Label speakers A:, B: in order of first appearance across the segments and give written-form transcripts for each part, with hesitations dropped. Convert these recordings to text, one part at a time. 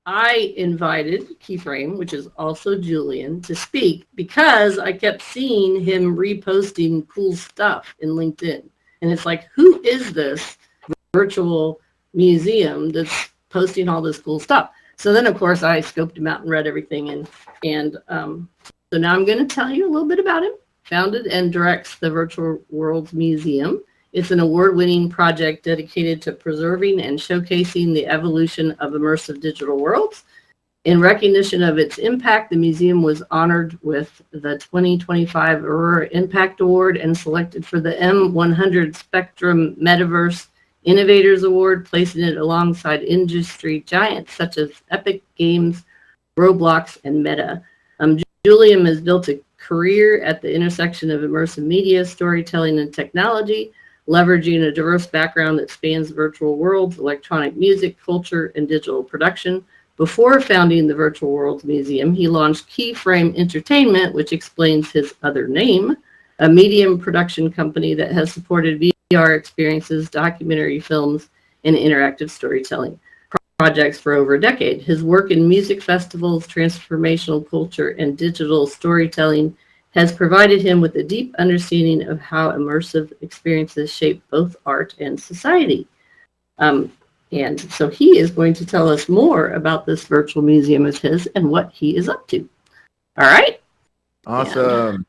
A: I invited Keyframe, which is also Julian, to speak because I kept seeing him reposting cool stuff in LinkedIn. And it's like, who is this virtual museum that's posting all this cool stuff? So then, of course, I scoped him out and read everything. And so now I'm going to tell you a little bit about him. Founded and directs the Virtual Worlds Museum. It's an award-winning project dedicated to preserving and showcasing the evolution of immersive digital worlds. In recognition of its impact, the museum was honored with the 2025 Aurora Impact Award and selected for the M100 Spectrum Metaverse Innovators Award, placing it alongside industry giants such as Epic Games, Roblox, and Meta. Julian has built a career at the intersection of immersive media, storytelling, and technology, leveraging a diverse background that spans virtual worlds, electronic music, culture, and digital production. Before founding the Virtual Worlds Museum, he launched Keyframe Entertainment, which explains his other name, a medium production company that has supported VR experiences, documentary films, and interactive storytelling projects for over a decade. His work in music festivals, transformational culture, and digital storytelling has provided him with a deep understanding of how immersive experiences shape both art and society. And so he is going to tell us more about this virtual museum of his and what he is up to. All right?
B: Awesome. And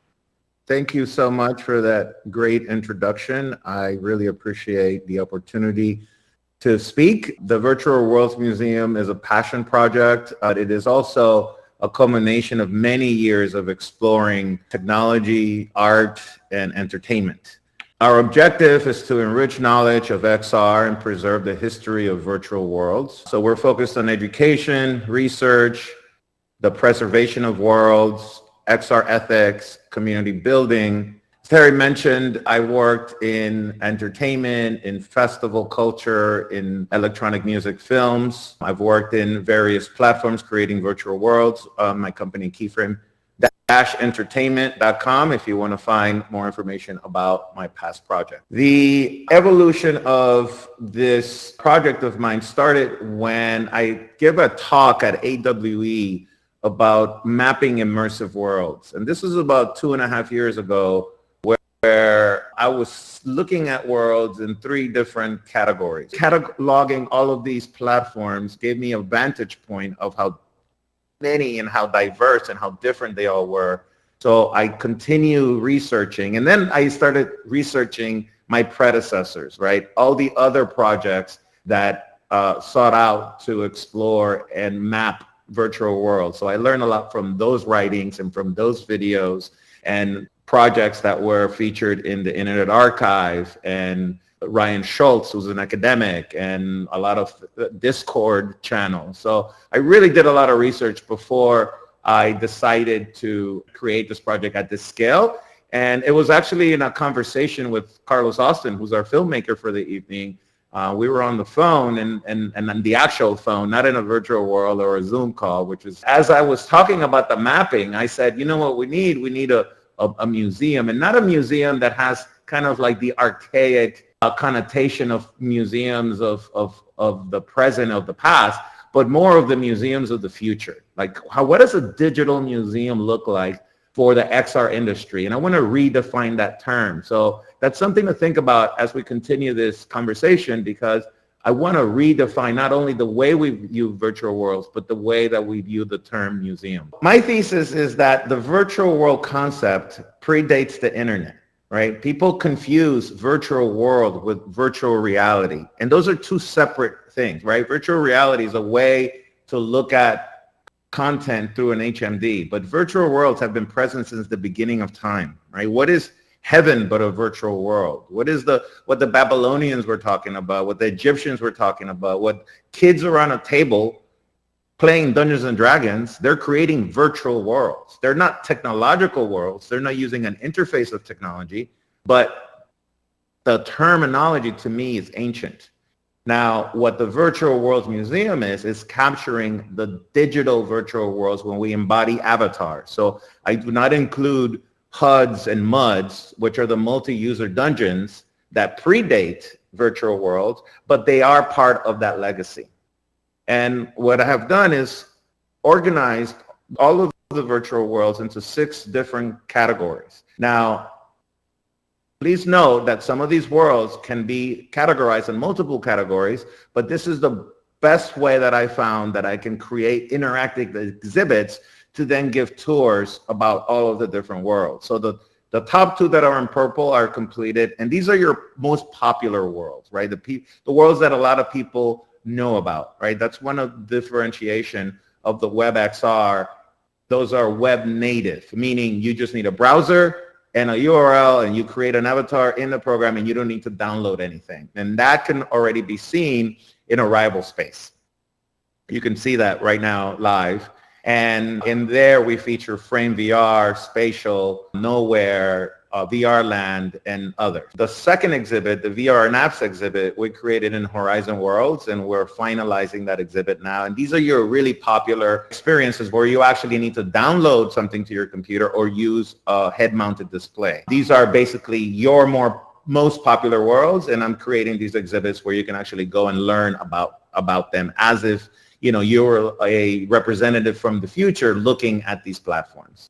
B: thank you so much for that great introduction. I really appreciate the opportunity to speak. The Virtual Worlds Museum is a passion project. It is also a culmination of many years of exploring technology, art, and entertainment. Our objective is to enrich knowledge of XR and preserve the history of virtual worlds. So we're focused on education, research, the preservation of worlds, XR ethics, community building. As Terry mentioned, I worked in entertainment, in festival culture, in electronic music films. I've worked in various platforms creating virtual worlds. My company, Keyframe-Entertainment.com, if you want to find more information about my past project. The evolution of this project of mine started when I gave a talk at AWE about mapping immersive worlds. And this was about 2.5 years ago, where I was looking at worlds in 3 different categories. Cataloging all of these platforms gave me a vantage point of how many and how diverse and how different they all were. So I continue researching, and then I started researching my predecessors, right? All the other projects that sought out to explore and map virtual worlds. So I learned a lot from those writings and from those videos and projects that were featured in the Internet Archive, and Ryan Schultz, who's an academic, and a lot of Discord channels. So I really did a lot of research before I decided to create this project at this scale. And it was actually in a conversation with Carlos Austin, who's our filmmaker for the evening. We were on the phone and on the actual phone, not in a virtual world or a Zoom call, which is, as I was talking about the mapping, I said, you know what we need? We need a museum, and not a museum that has kind of like the archaic connotation of museums of the present, of the past, but more of the museums of the future. Like, what does a digital museum look like for the XR industry? And I want to redefine that term. So that's something to think about as we continue this conversation, because I want to redefine not only the way we view virtual worlds, but the way that we view the term museum. My thesis is that the virtual world concept predates the internet, right? People confuse virtual world with virtual reality. And those are 2 separate things, right? Virtual reality is a way to look at content through an HMD, but virtual worlds have been present since the beginning of time, right? What is heaven but a virtual world? What the Babylonians were talking about, what the Egyptians were talking about, what kids around a table playing Dungeons and Dragons, they're creating virtual worlds. They're not technological worlds. They're not using an interface of technology, but the terminology to me is ancient. Now, what the Virtual Worlds Museum is capturing the digital virtual worlds when we embody avatars. So I do not include HUDs and MUDs, which are the multi-user dungeons that predate virtual worlds, but they are part of that legacy. And what I have done is organized all of the virtual worlds into 6 different categories. Now, please note that some of these worlds can be categorized in multiple categories, but this is the best way that I found that I can create interactive exhibits to then give tours about all of the different worlds. So the top 2 that are in purple are completed, and these are your most popular worlds, right? The worlds that a lot of people know about, right? That's one of the differentiation of the WebXR. Those are web native, meaning you just need a browser and a URL, and you create an avatar in the program, and you don't need to download anything. And that can already be seen in Arrival Space. You can see that right now live. And in there, we feature Frame VR, Spatial, Nowhere, VR Land, and others. The second exhibit, the VR and Apps exhibit, we created in Horizon Worlds, and we're finalizing that exhibit now. And these are your really popular experiences where you actually need to download something to your computer or use a head-mounted display. These are basically your most popular worlds, and I'm creating these exhibits where you can actually go and learn about them as if you're a representative from the future looking at these platforms.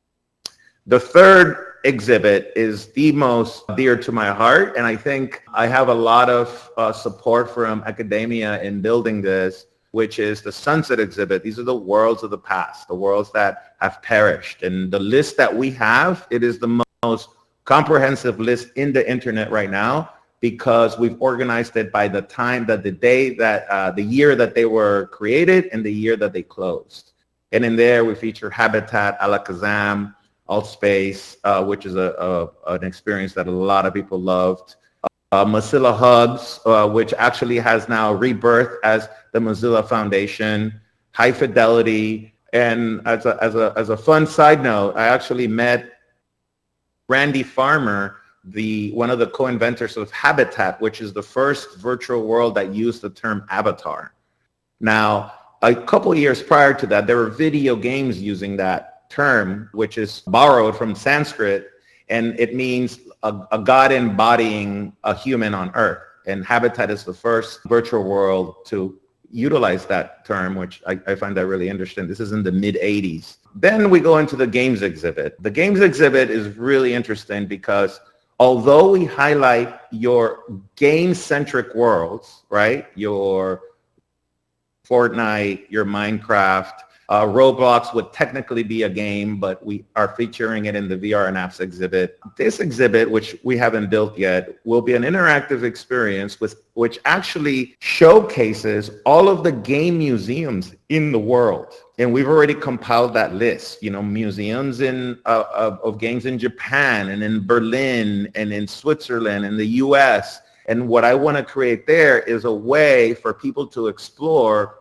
B: The third exhibit is the most dear to my heart, and I think I have a lot of support from academia in building this, which is the Sunset exhibit. These are the worlds of the past, the worlds that have perished. And the list that we have, it is the most comprehensive list in the internet right now, because we've organized it by the time that the year that they were created and the year that they closed. And in there we feature Habitat, Alakazam, Altspace, which is an experience that a lot of people loved. Mozilla Hubs, which actually has now rebirthed as the Mozilla Foundation. High Fidelity. And as a fun side note, I actually met Randy Farmer, one of the co-inventors of Habitat, which is the first virtual world that used the term avatar. Now, a couple of years prior to that, there were video games using that term, which is borrowed from Sanskrit, and it means a god embodying a human on Earth. And Habitat is the first virtual world to utilize that term, which I find that really interesting. This is in the mid-'80s. Then we go into the games exhibit. The games exhibit is really interesting because although we highlight your game-centric worlds, right? Your Fortnite, your Minecraft, Roblox would technically be a game, but we are featuring it in the VR and Apps exhibit. This exhibit, which we haven't built yet, will be an interactive experience which actually showcases all of the game museums in the world. And we've already compiled that list, museums of games in Japan and in Berlin and in Switzerland and the US. And what I want to create there is a way for people to explore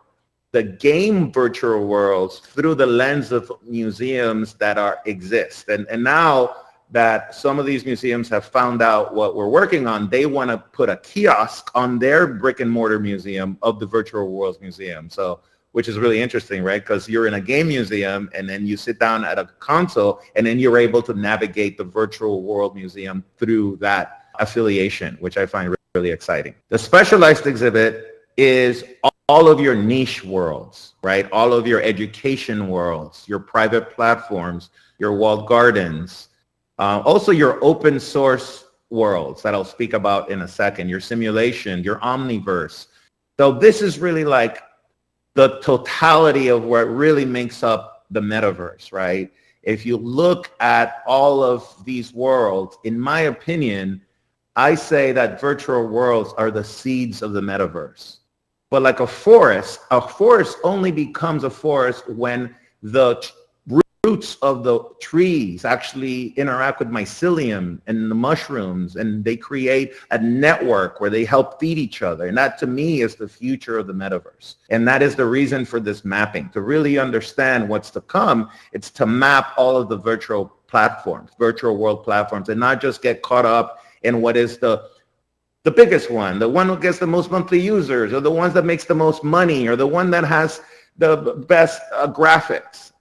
B: the game virtual worlds through the lens of museums that exist. And now that some of these museums have found out what we're working on, they want to put a kiosk on their brick and mortar museum of the virtual worlds museum. So, which is really interesting, right? Because you're in a game museum and then you sit down at a console and then you're able to navigate the virtual world museum through that affiliation, which I find really exciting. The specialized exhibit is all of your niche worlds, right? All of your education worlds, your private platforms, your walled gardens, also your open source worlds that I'll speak about in a second, your simulation, your omniverse. So this is really like the totality of what really makes up the metaverse, right? If you look at all of these worlds, in my opinion, I say that virtual worlds are the seeds of the metaverse. But like a forest only becomes a forest when the roots of the trees actually interact with mycelium and the mushrooms, and they create a network where they help feed each other. And that, to me, is the future of the metaverse. And that is the reason for this mapping. To really understand what's to come, it's to map all of the virtual platforms, virtual world platforms, and not just get caught up in what is the biggest one, the one who gets the most monthly users, or the ones that makes the most money, or the one that has the best graphics.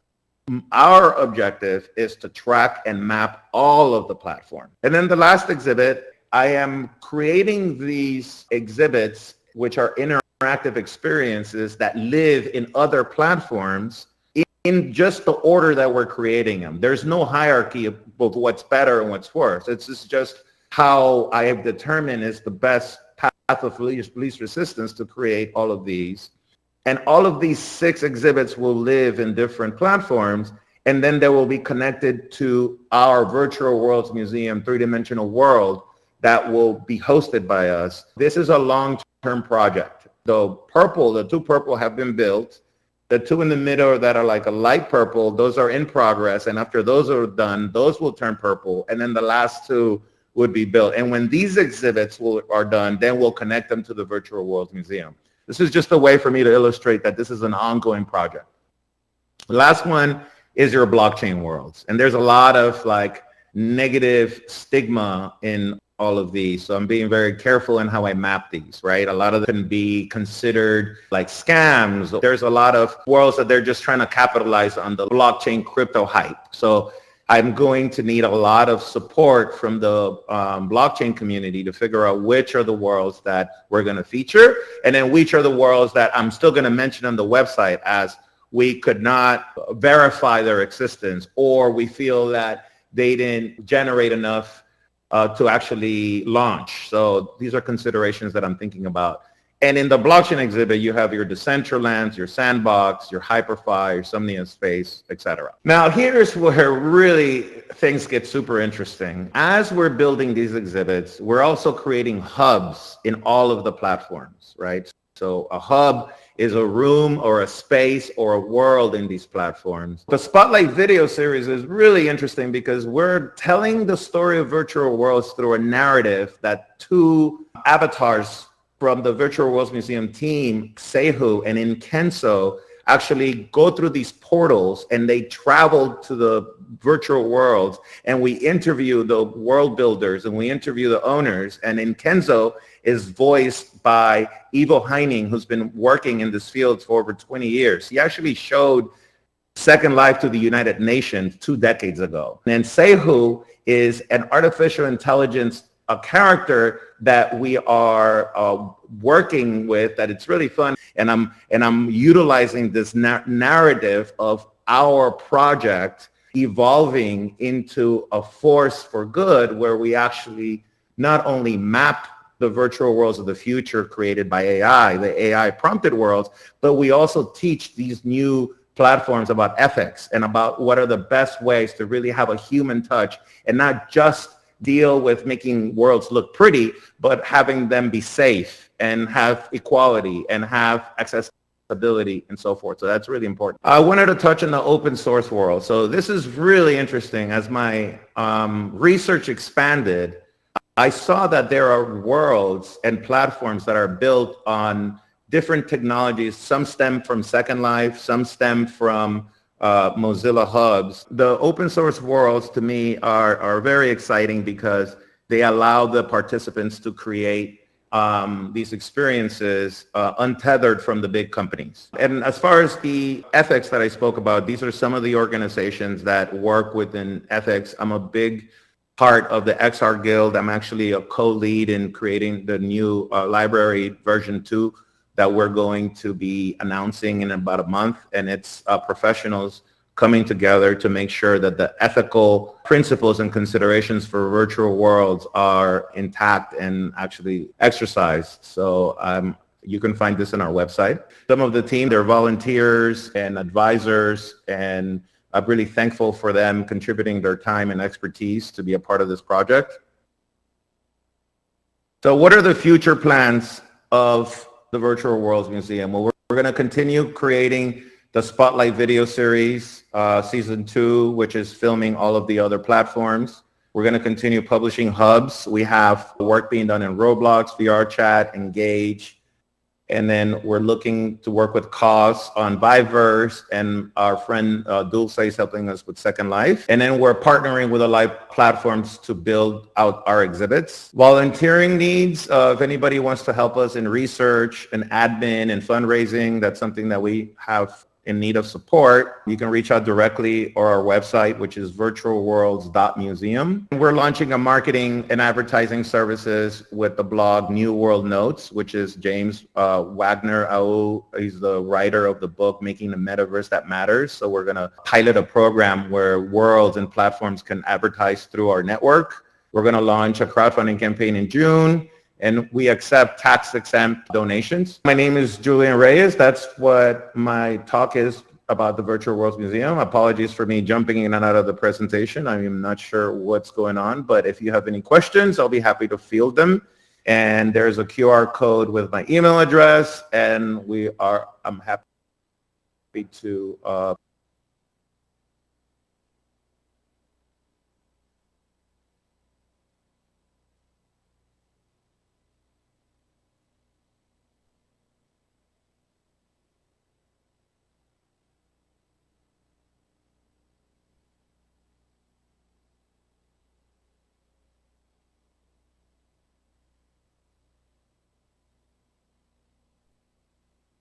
B: Our objective is to track and map all of the platform. And then the last exhibit, I am creating these exhibits which are interactive experiences that live in other platforms in just the order that we're creating them. There's no hierarchy of what's better and what's worse. It's just how I have determined is the best path of least resistance to create all of these. And all of these 6 exhibits will live in different platforms, and then they will be connected to our Virtual Worlds Museum 3-dimensional world that will be hosted by us. This is a long-term project. The two purple have been built. The 2 in the middle that are like a light purple, those are in progress. And after those are done, those will turn purple. And then the last 2 would be built. And when these exhibits are done, then we'll connect them to the Virtual Worlds Museum. This is just a way for me to illustrate that this is an ongoing project. The last one is your blockchain worlds. And there's a lot of like negative stigma in all of these. So I'm being very careful in how I map these, right? A lot of them can be considered like scams. There's a lot of worlds that they're just trying to capitalize on the blockchain crypto hype. So I'm going to need a lot of support from the blockchain community to figure out which are the worlds that we're going to feature, and then which are the worlds that I'm still going to mention on the website as we could not verify their existence, or we feel that they didn't generate enough to actually launch. So these are considerations that I'm thinking about. And in the blockchain exhibit, you have your Decentralands, your Sandbox, your HyperFi, your Somnia Space, etc. Now, here's where really things get super interesting. As we're building these exhibits, we're also creating hubs in all of the platforms, right? So a hub is a room or a space or a world in these platforms. The Spotlight video series is really interesting because we're telling the story of virtual worlds through a narrative that 2 avatars from the Virtual Worlds Museum team, Sehu and Inkenso, actually go through these portals and they travel to the virtual worlds, and we interview the world builders and we interview the owners. And Inkenso is voiced by Ivo Heining, who's been working in this field for over 20 years. He actually showed Second Life to the United Nations 2 decades ago. And Sehu is an artificial intelligence, a character that we are working with, that it's really fun. And I'm utilizing this narrative of our project evolving into a force for good, where we actually not only map the virtual worlds of the future created by AI, the AI prompted worlds, but we also teach these new platforms about ethics and about what are the best ways to really have a human touch and not just deal with making worlds look pretty, but having them be safe and have equality and have accessibility and so forth. So that's really important. I wanted to touch on the open source world. So this is really interesting. As my research expanded, I saw that there are worlds and platforms that are built on different technologies. Some stem from Second Life, some stem from Mozilla hubs. The open source worlds to me are very exciting because they allow the participants to create these experiences untethered from the big companies. And as far as the ethics that I spoke about, these are some of the organizations that work within ethics. I'm a big part of the XR Guild. I'm actually a co-lead in creating the new library version 2 that we're going to be announcing in about a month. And it's professionals coming together to make sure that the ethical principles and considerations for virtual worlds are intact and actually exercised. So you can find this on our website. Some of the team, they're volunteers and advisors, and I'm really thankful for them contributing their time and expertise to be a part of this project. So what are the future plans of the Virtual Worlds Museum? Well, we're going to continue creating the Spotlight video series, season 2, which is filming all of the other platforms. We're going to continue publishing hubs. We have work being done in Roblox, VRChat, Engage, and then we're looking to work with Cause on Viveverse, and our friend Dulce is helping us with Second Life. And then we're partnering with the live platforms to build out our exhibits. Volunteering needs, if anybody wants to help us in research and admin and fundraising, that's something that we have in need of support, you can reach out directly or our website, which is virtualworlds.museum. We're launching a marketing and advertising services with the blog New World Notes, which is James Wagner Au. He's the writer of the book Making the Metaverse That Matters. So we're going to pilot a program where worlds and platforms can advertise through our network. We're going to launch a crowdfunding campaign in June, and we accept tax-exempt donations. My name is Julian Reyes. That's what my talk is about the Virtual Worlds Museum. Apologies for me jumping in and out of the presentation. I'm not sure what's going on, but if you have any questions, I'll be happy to field them. And there's a QR code with my email address, and I'm happy to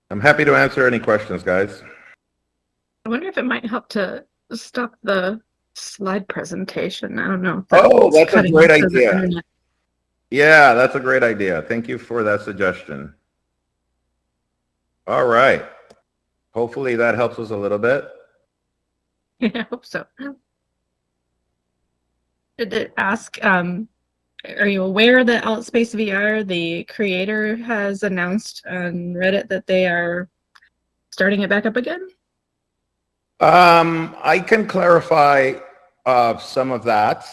B: I'm happy to answer any questions, guys.
C: I wonder if it might help to stop the slide presentation. I don't know.
B: Oh, that's a great idea. Yeah, that's a great idea. Thank you for that suggestion. All right. Hopefully that helps us a little bit.
C: Yeah, I hope so. Did it ask, are you aware that Outspace VR, the creator, has announced on Reddit that they are starting it back up again?
B: I can clarify some of that.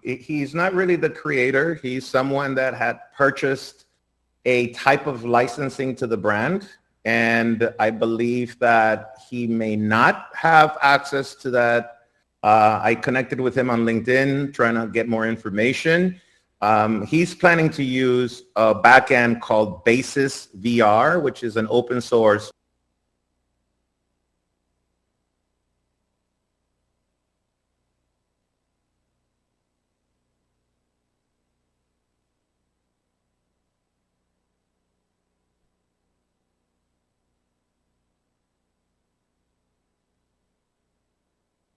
B: He's not really the creator. He's someone that had purchased a type of licensing to the brand. And I believe that he may not have access to that. I connected with him on LinkedIn trying to get more information. He's planning to use a backend called Basis VR, which is an open source.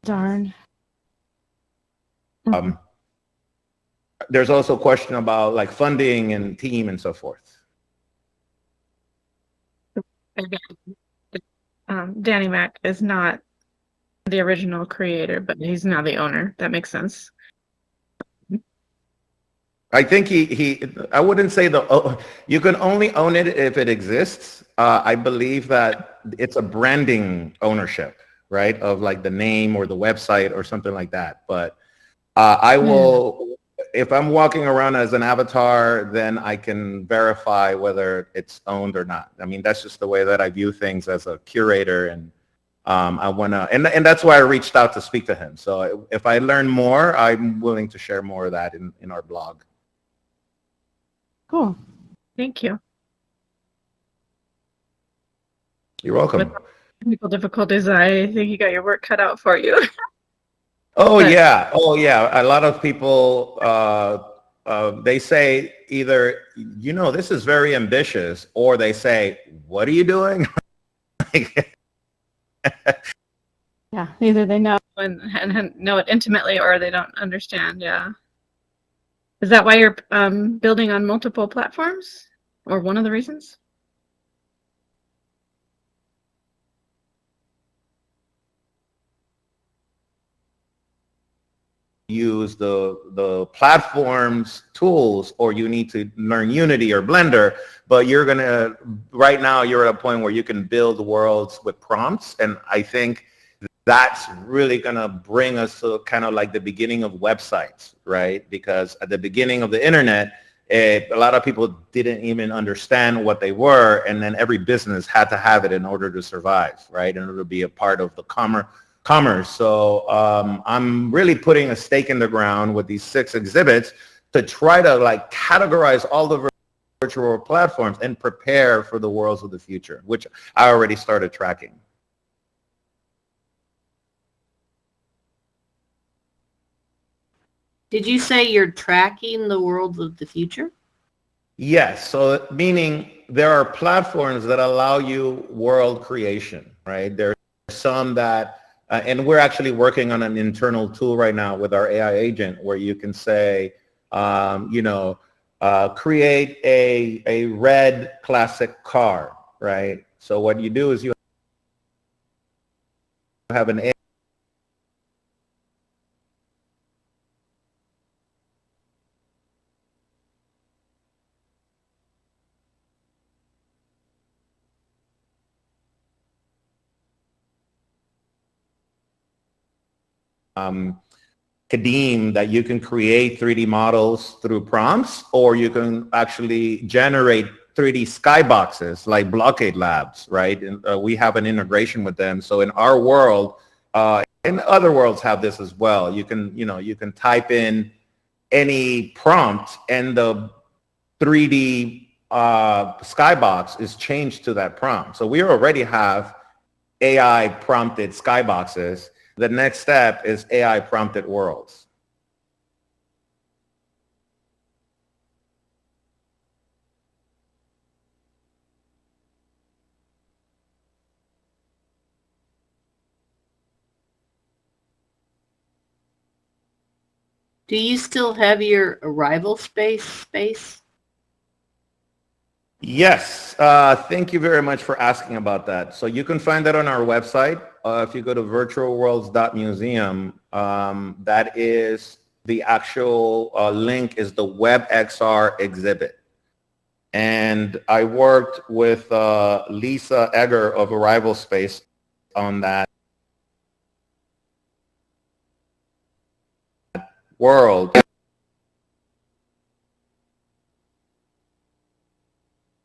C: Darn.
B: There's also a question about like funding and team and so forth.
C: Danny Mac is not the original creator, but he's now the owner. That makes sense.
B: I think I wouldn't say you can only own it if it exists. I believe that it's a branding ownership, right? Of like the name or the website or something like that. But I will, if I'm walking around as an avatar, then I can verify whether it's owned or not. I mean, that's just the way that I view things as a curator, and I want to, and that's why I reached out to speak to him. So if I learn more, I'm willing to share more of that in our blog.
C: Cool. Thank you.
B: You're welcome.
C: With technical difficulties, I think you got your work cut out for you.
B: Oh, yeah. Oh, yeah. A lot of people, they say either, this is very ambitious, or they say, what are you doing?
C: Yeah, either they know and know it intimately, or they don't understand. Yeah. Is that why you're building on multiple platforms, or one of the reasons?
B: Use the platform's tools, or you need to learn Unity or Blender, but right now you're at a point where you can build worlds with prompts, and I think that's really going to bring us to kind of like the beginning of websites, right? Because at the beginning of the internet, a lot of people didn't even understand what they were, and then every business had to have it in order to survive, right? In order to be a part of the commerce. So I'm really putting a stake in the ground with these 6 exhibits to try to like categorize all the virtual platforms and prepare for the worlds of the future, which I already started tracking.
A: Did you say you're tracking the worlds of the future?
B: Yes. So meaning there are platforms that allow you world creation. right? There's some that, and we're actually working on an internal tool right now with our AI agent where you can say, create a red classic car, right? So what you do is you have an Kadeem that you can create 3D models through prompts, or you can actually generate 3D skyboxes like Blockade Labs, right? And we have an integration with them. So in our world, and other worlds have this as well. You can type in any prompt and the 3D skybox is changed to that prompt. So we already have AI prompted skyboxes. The next step is AI prompted worlds.
A: Do you still have your arrival space?
B: Yes, thank you very much for asking about that. So you can find that on our website. If you go to virtualworlds.museum, that is the actual link is the WebXR exhibit. And I worked with Lisa Egger of Arrival Space on that world.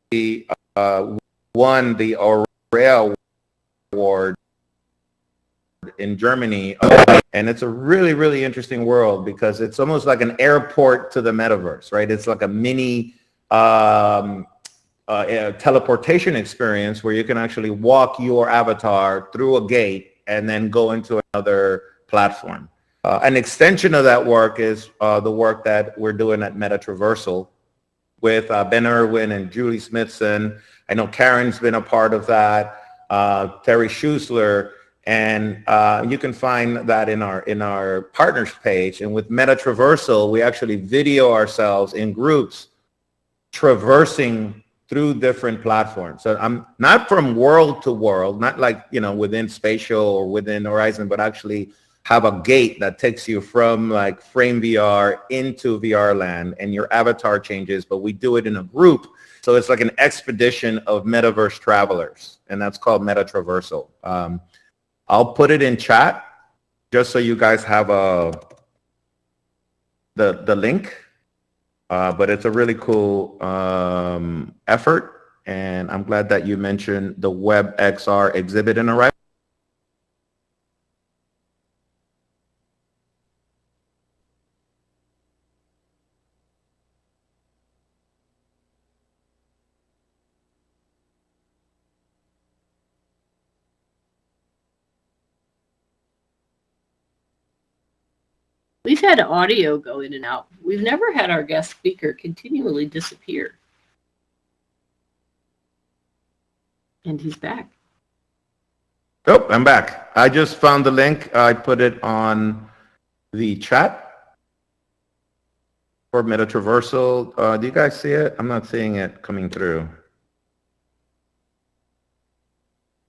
B: He won the Aurea Award in Germany, and it's a really, really interesting world because it's almost like an airport to the metaverse, right? It's like a mini teleportation experience where you can actually walk your avatar through a gate and then go into another platform. An extension of that work is the work that we're doing at Meta Traversal with Ben Irwin and Julie Smithson. I know Karen's been a part of that, Terry Schusler, and you can find that in our partners page. And with Meta Traversal, we actually video ourselves in groups traversing through different platforms. So I'm not from world to world, not like, within Spatial or within Horizon, but actually have a gate that takes you from like Frame VR into VR land, and your avatar changes, but we do it in a group. So it's like an expedition of metaverse travelers, and that's called Meta Traversal. I'll put it in chat just so you guys have the link. But it's a really cool effort, and I'm glad that you mentioned the WebXR exhibit in Arrival.
A: We've had audio go in and out. We've never had our guest speaker continually disappear. And he's back.
B: Oh, I'm back. I just found the link. I put it on the chat for Meta Traversal. Do you guys see it? I'm not seeing it coming through.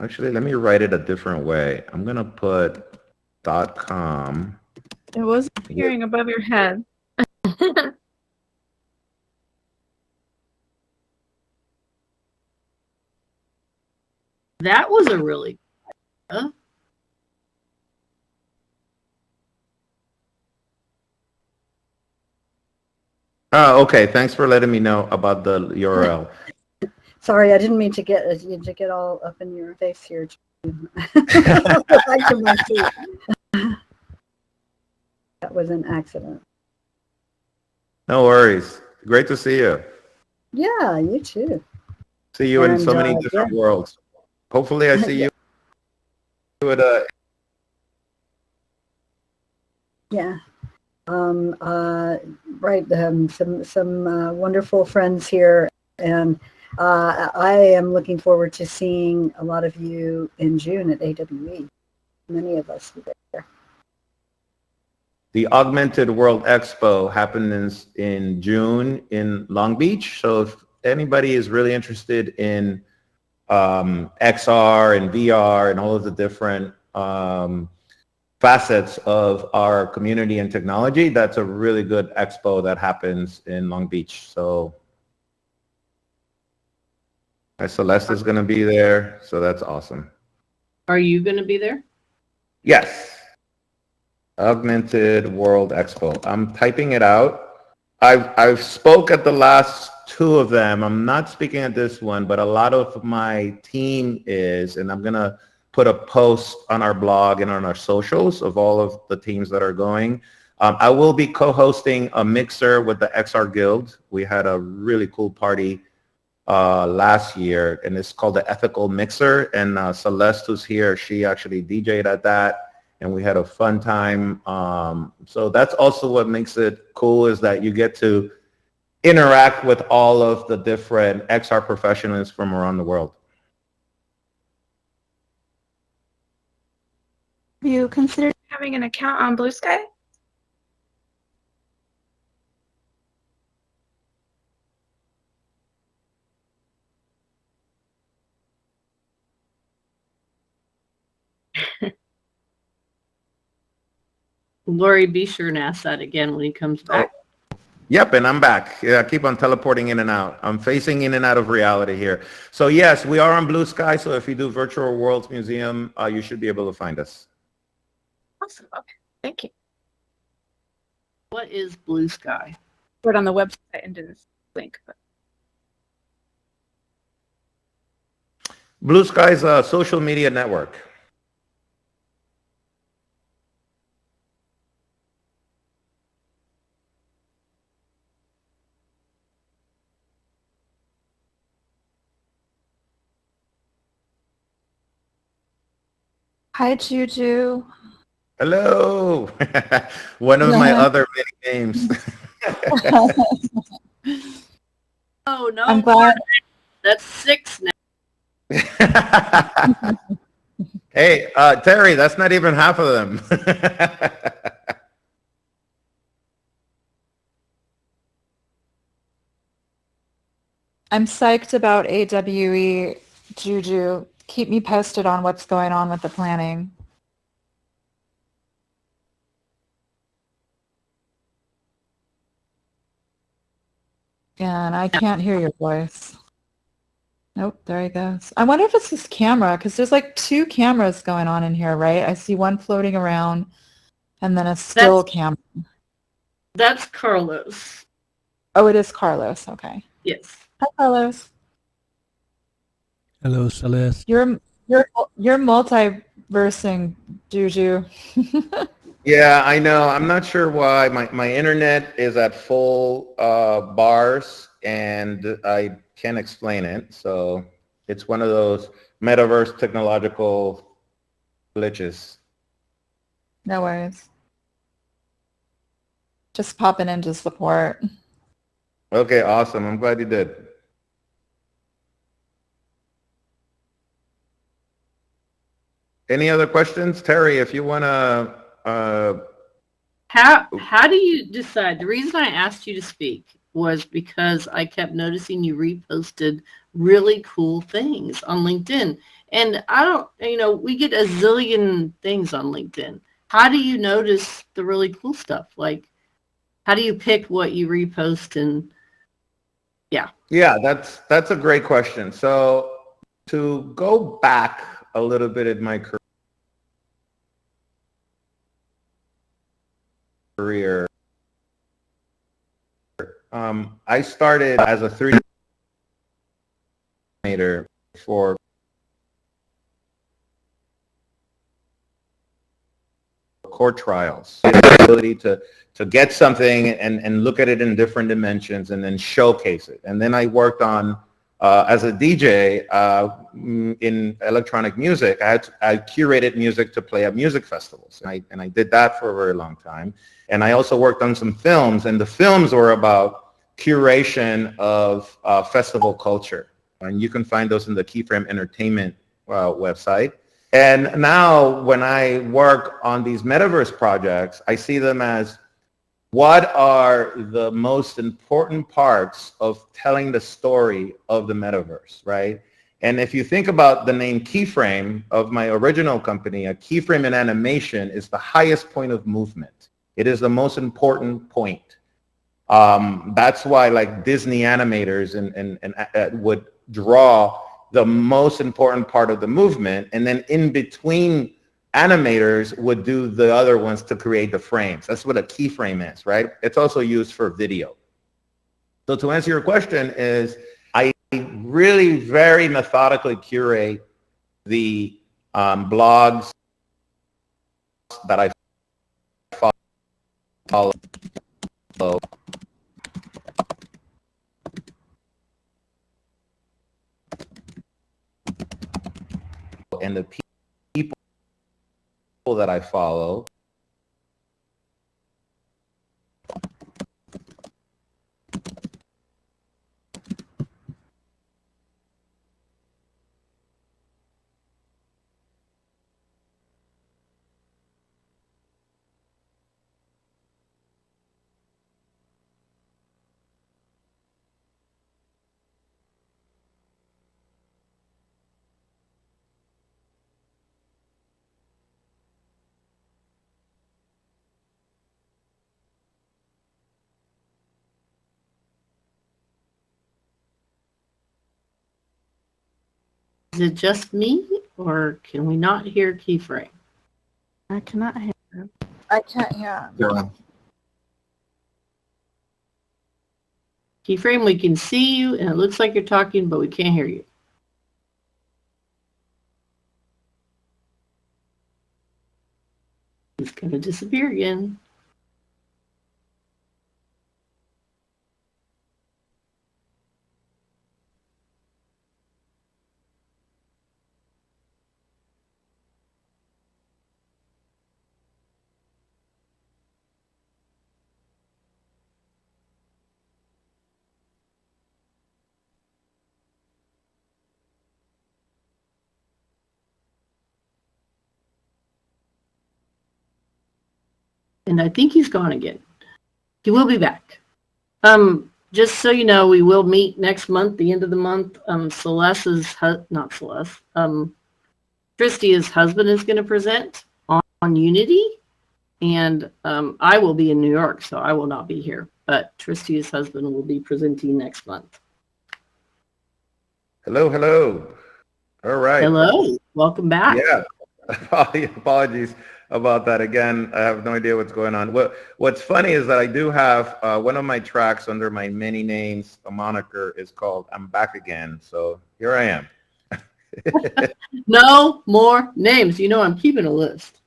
B: Actually, let me write it a different way. I'm going to put .com.
C: It was appearing above your head.
A: That was a really
B: Oh, okay. Thanks for letting me know about the URL.
D: Sorry, I didn't mean to get all up in your face here. Back to my seat. That was an accident.
B: No worries. Great to see you.
D: Yeah, you too.
B: See you in so many different worlds. Hopefully I see you at a...
D: Yeah. Right. Some wonderful friends here, and I am looking forward to seeing a lot of you in June at AWE. Many of us will be there.
B: The Augmented World Expo happens in June in Long Beach. So if anybody is really interested in XR and VR and all of the different facets of our community and technology, that's a really good expo that happens in Long Beach. So Celeste is going to be there, so that's awesome.
A: Are you going to be there?
B: Yes. Augmented World Expo. I'm typing it out. I've spoke at the last two of them. I'm not speaking at this one, but a lot of my team is, and I'm going to put a post on our blog and on our socials of all of the teams that are going. I will be co-hosting a mixer with the XR Guild. We had a really cool party last year, and it's called the Ethical Mixer. And Celeste, who's here, she actually DJ'd at that, and we had a fun time. So that's also what makes it cool, is that you get to interact with all of the different XR professionals from around the world.
C: Have you considered having an account on Blue Sky?
A: Lori, be sure and ask that again when he comes back.
B: Yep, and I'm back. Yeah, I keep on teleporting in and out. I'm phasing in and out of reality here. So yes, we are on Blue Sky. So if you do Virtual Worlds Museum, you should be able to find us.
C: Awesome. Okay. Thank you.
A: What is Blue Sky?
C: Put it on the website and didn't link. But.
B: Blue Sky is a social media network.
E: Hi, Juju.
B: Hello. One of my other many names.
A: Oh, no.
E: I'm glad.
A: That's 6 now.
B: Hey, Terry, that's not even half of them.
E: I'm psyched about AWE, Juju. Keep me posted on what's going on with the planning. And I can't hear your voice. Nope, there he goes. I wonder if it's this camera, because there's like 2 cameras going on in here, right? I see one floating around and then a still camera.
A: That's Carlos.
E: Oh, it is Carlos. Okay.
A: Yes.
E: Hi, Carlos.
F: Hello, Celeste.
E: You're multiversing, Juju.
B: Yeah, I know. I'm not sure why. My internet is at full bars, and I can't explain it. So it's one of those metaverse technological glitches.
E: No worries. Just popping in to support.
B: Okay, awesome. I'm glad you did. Any other questions? Terry, if you want to...
A: How do you decide? The reason I asked you to speak was because I kept noticing you reposted really cool things on LinkedIn. And I don't, we get a zillion things on LinkedIn. How do you notice the really cool stuff? Like, how do you pick what you repost? And yeah,
B: that's a great question. So to go back a little bit in my career, I started as a 3D animator for court trials. The ability to get something and look at it in different dimensions and then showcase it. And then I worked on as a DJ in electronic music. I curated music to play at music festivals, and I did that for a very long time. And I also worked on some films, and the films were about curation of festival culture. And you can find those in the Keyframe Entertainment website. And now when I work on these metaverse projects, I see them as what are the most important parts of telling the story of the metaverse, right? And if you think about the name Keyframe of my original company, a keyframe in animation is the highest point of movement. It is the most important point. That's why like Disney animators and would draw the most important part of the movement, and then in between animators would do the other ones to create the frames. That's what a keyframe is, right? It's also used for video. So to answer your question is, I really very methodically curate the blogs that I follow and the people that I follow.
A: Is it just me, or can we not hear Keyframe?
C: I cannot hear him.
E: I can't hear him.
A: Keyframe, we can see you, and it looks like you're talking, but we can't hear you. It's going to disappear again. And I think he's gone again. He will be back. Just so you know, we will meet next month, the end of the month. Celeste's, not Celeste, Tristia's husband is going to present on Unity. And I will be in New York, so I will not be here. But Tristia's husband will be presenting next month.
B: Hello, hello. All right.
A: Hello. Welcome back.
B: Yeah. Apologies about that again. I have no idea what's going on. What's funny is that I do have one of my tracks under my many names, a moniker is called I'm Back Again. So here I am.
A: No more names. You know, I'm keeping a list.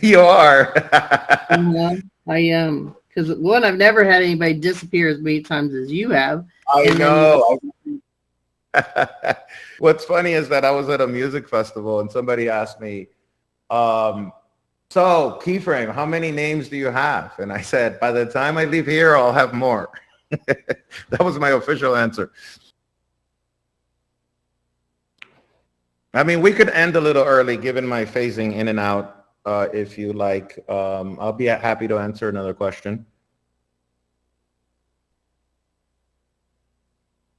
B: You are.
A: I am. Because one, I've never had anybody disappear as many times as you have.
B: I
A: And
B: know. What's funny is that I was at a music festival and somebody asked me, so Keyframe, how many names do you have? And I said, by the time I leave here, I'll have more. That was my official answer. I mean, we could end a little early given my phasing in and out, if you like. I'll be happy to answer another question.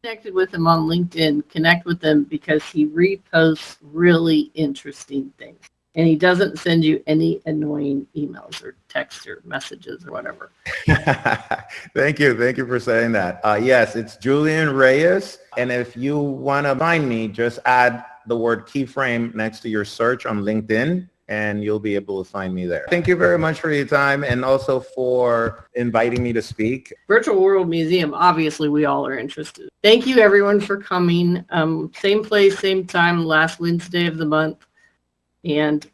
A: Connected with him on LinkedIn. Connect with him because he reposts really interesting things. And he doesn't send you any annoying emails or texts or messages or whatever.
B: Thank you. Thank you for saying that. Yes, it's Julian Reyes. And if you want to find me, just add the word Keyframe next to your search on LinkedIn and you'll be able to find me there. Thank you very much for your time and also for inviting me to speak.
A: Virtual World Museum, obviously we all are interested. Thank you everyone for coming. Same place, same time, last Wednesday of the month. And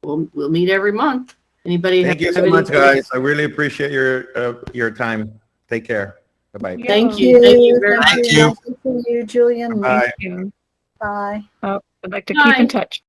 A: we'll meet every month. Anybody?
B: Thank you so much, guys. I really appreciate your time. Take care. Bye-bye.
A: Thank you. Thank you very much.
D: Nice to see you, Julian.
B: Bye.
D: Bye.
C: Oh, I'd like to
A: Bye.
C: keep in touch.